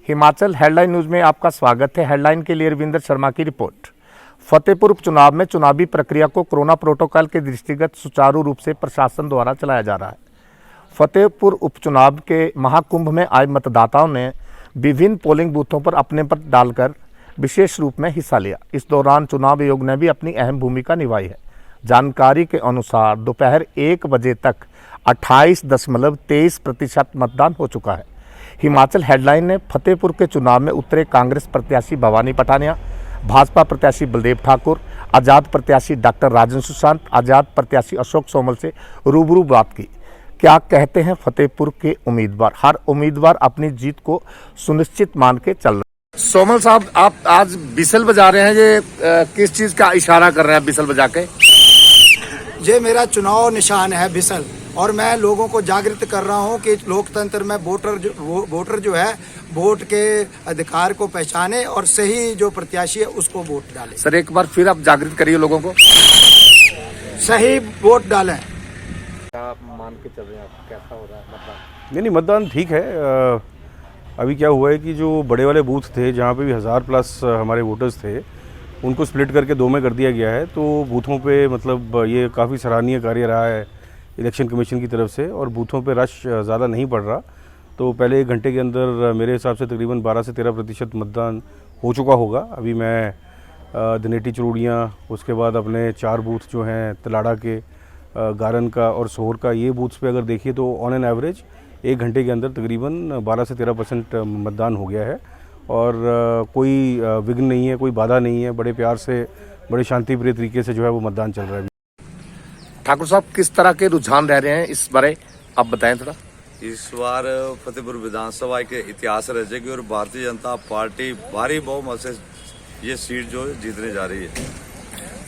Himachal headline news में आपका स्वागत है। हेडलाइन के लिए रविंद्र शर्मा की रिपोर्ट। फतेहपुर उपचुनाव में चुनावी प्रक्रिया को कोरोना प्रोटोकॉल के दृष्टिगत सुचारू रूप से प्रशासन द्वारा चलाया जा रहा है। फतेहपुर उपचुनाव के महाकुंभ में आए मतदाताओं ने विभिन्न पोलिंग बूथों पर अपने मत डालकर विशेष रूप में हिस्सा लिया। इस दौरान चुनाव आयोग ने भी अपनी अहम भूमिका निभाई है। जानकारी के अनुसार दोपहर 1 बजे तक 28.23% मतदान हो चुका है। हिमाचल हेडलाइन ने फतेहपुर के चुनाव में उतरे कांग्रेस प्रत्याशी भवानी पठानिया, भाजपा प्रत्याशी बलदेव ठाकुर, आजाद प्रत्याशी डॉक्टर राजन सुशांत, आजाद प्रत्याशी अशोक सोमल से रूबरू बात की। क्या कहते हैं फतेहपुर के उम्मीदवार? हर उम्मीदवार अपनी जीत को सुनिश्चित मान के चल रहे हैं। सोमल साहब, आप आज बिसल बजा रहे हैं, ये किस चीज का इशारा कर रहे हैं बिसल बजा के? ये मेरा चुनाव निशान है बिसल, और मैं लोगों को जागृत कर रहा हूँ कि लोकतंत्र में वोटर जो है वोट के अधिकार को पहचाने और सही जो प्रत्याशी है उसको वोट डालें। सर, एक बार फिर आप जागृत करिए लोगों को, सही वोट डालें। आप मान के चल रहे हैं, आप कैसा हो रहा है मतदान? नहीं, मतदान ठीक है। अभी क्या हुआ है कि जो बड़े वाले बूथ थे जहाँ पे भी 1000+ हमारे वोटर्स थे, उनको स्प्लिट करके 2 में कर दिया गया है। तो बूथों पे मतलब ये काफ़ी सराहनीय कार्य रहा है इलेक्शन कमीशन की तरफ से, और बूथों पे रश ज़्यादा नहीं पड़ रहा। तो पहले 1 घंटे के अंदर मेरे हिसाब से तकरीबन 12 से 13% मतदान हो चुका होगा। अभी मैं धनेटी चरूड़ियाँ, उसके बाद अपने 4 बूथ जो हैं तलाड़ा के, गारन का और सोहर का, ये बूथ्स पे अगर देखिए तो ऑन एन एवरेज 1 घंटे के अंदर तकरीबन 12 से 13% मतदान हो गया है। और कोई विघ्न नहीं है, कोई बाधा नहीं है। बड़े प्यार से, बड़े शांतिप्रिय तरीके से जो है वो मतदान चल रहा है। ठाकुर साहब, किस तरह के रुझान रह रहे हैं इस बारे, आप बताएं थोड़ा। इस बार फतेहपुर विधानसभा के इतिहास रचेगी और भारतीय जनता पार्टी भारी बहुमत से ये सीट जो जीतने जा रही है।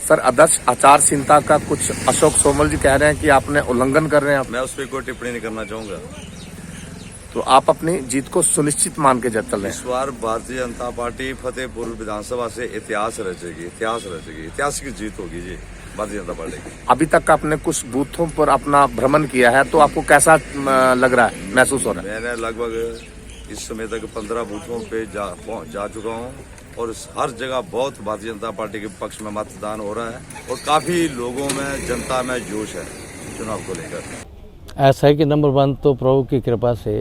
सर, आदर्श आचार संहिता का कुछ अशोक सोमल जी कह रहे हैं कि आपने उल्लंघन कर रहे हैं। मैं उस पर कोई टिप्पणी नहीं करना चाहूंगा। तो आप अपनी जीत को सुनिश्चित मान के चल रहे हैं। इस बार भारतीय जनता पार्टी फतेहपुर विधानसभा से इतिहास रचेगी, इतिहास की जीत होगी जी भारतीय जनता पार्टी की। अभी तक आपने कुछ बूथों पर अपना भ्रमण किया है, तो आपको कैसा लग रहा है, महसूस हो रहा है? मैंने लगभग इस समय तक 15 बूथों पे जा चुका हूँ, और हर जगह बहुत भारतीय जनता पार्टी के पक्ष में मतदान हो रहा है, और काफी लोगों में, जनता में जोश है चुनाव को लेकर। ऐसा है कि नंबर 1 तो प्रभु की कृपा से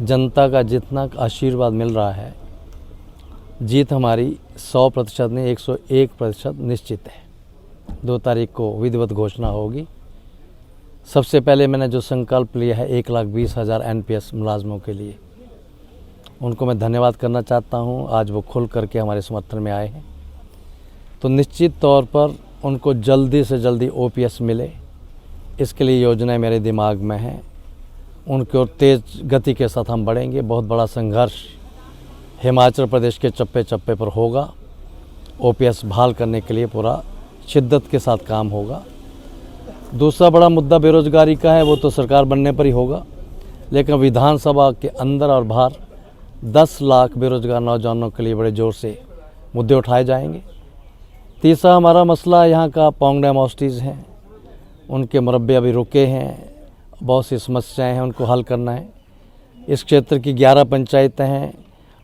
जनता का जितना आशीर्वाद मिल रहा है, जीत हमारी 100% नहीं 101% निश्चित है। 2 तारीख को विधिवत घोषणा होगी। सबसे पहले मैंने जो संकल्प लिया है 1,20,000 NPS मुलाजमों के लिए, उनको मैं धन्यवाद करना चाहता हूं। आज वो खुल करके हमारे समर्थन में आए हैं, तो निश्चित तौर पर उनको जल्दी से जल्दी OPS मिले, इसके लिए योजनाएं मेरे दिमाग में हैं। उनकी ओर तेज़ गति के साथ हम बढ़ेंगे। बहुत बड़ा संघर्ष हिमाचल प्रदेश के चप्पे चप्पे पर होगा। OPS बहाल करने के लिए पूरा शिद्दत के साथ काम होगा। दूसरा बड़ा मुद्दा बेरोजगारी का है, वो तो सरकार बनने पर ही होगा, लेकिन विधानसभा के अंदर और बाहर 10 लाख बेरोजगार नौजवानों के लिए बड़े ज़ोर से मुद्दे उठाए जाएंगे। तीसरा हमारा मसला यहाँ का पौंग डैम हॉस्टीज़ हैं, उनके मुरब्बे अभी रुके हैं, बहुत सी समस्याएं हैं, उनको हल करना है। इस क्षेत्र की 11 पंचायतें हैं,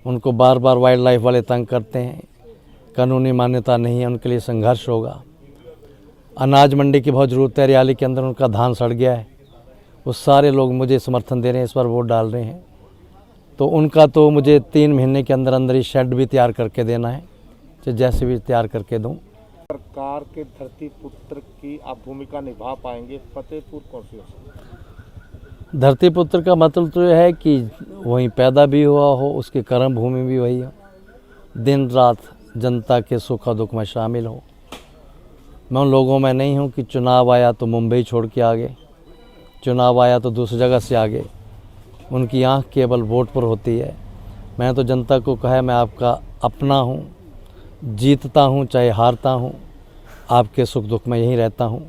उनको बार बार वाइल्ड लाइफ वाले तंग करते हैं, कानूनी मान्यता नहीं है, उनके लिए संघर्ष होगा। अनाज मंडी की बहुत ज़रूरत है, रियाली के अंदर उनका धान सड़ गया है, वो सारे लोग मुझे समर्थन दे रहे हैं, इस बार वोट डाल रहे हैं। तो उनका तो मुझे 3 महीने के अंदर अंदर ही शेड भी तैयार करके देना है, तो जैसे भी तैयार करके दूँ। सरकार के धरती पुत्र की आप भूमिका निभा पाएंगे फतेहपुर कॉन्स्टिट्यूंसी? धरती पुत्र का मतलब तो यह है कि वहीं पैदा भी हुआ हो, उसकी कर्म भूमि भी वही हो, दिन रात जनता के सुख और दुख में शामिल हो। मैं उन लोगों में नहीं हूं कि चुनाव आया तो मुंबई छोड़ के आ गए, चुनाव आया तो दूसरी जगह से आ गए। उनकी आंख केवल वोट पर होती है। मैं तो जनता को कहा है, मैं आपका अपना हूं, जीतता हूं चाहे हारता हूं, आपके सुख दुख में यहीं रहता हूं,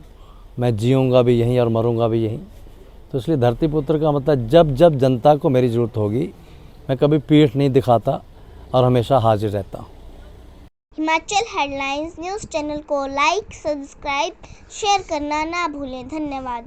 मैं जीऊँगा भी यहीं और मरूँगा भी यहीं। तो इसलिए धरती पुत्र का मतलब जब जब जनता को मेरी ज़रूरत होगी, मैं कभी पीठ नहीं दिखाता और हमेशा हाजिर रहता हूँ। हिमाचल हेडलाइंस न्यूज़ चैनल को लाइक, सब्सक्राइब, शेयर करना ना भूलें। धन्यवाद।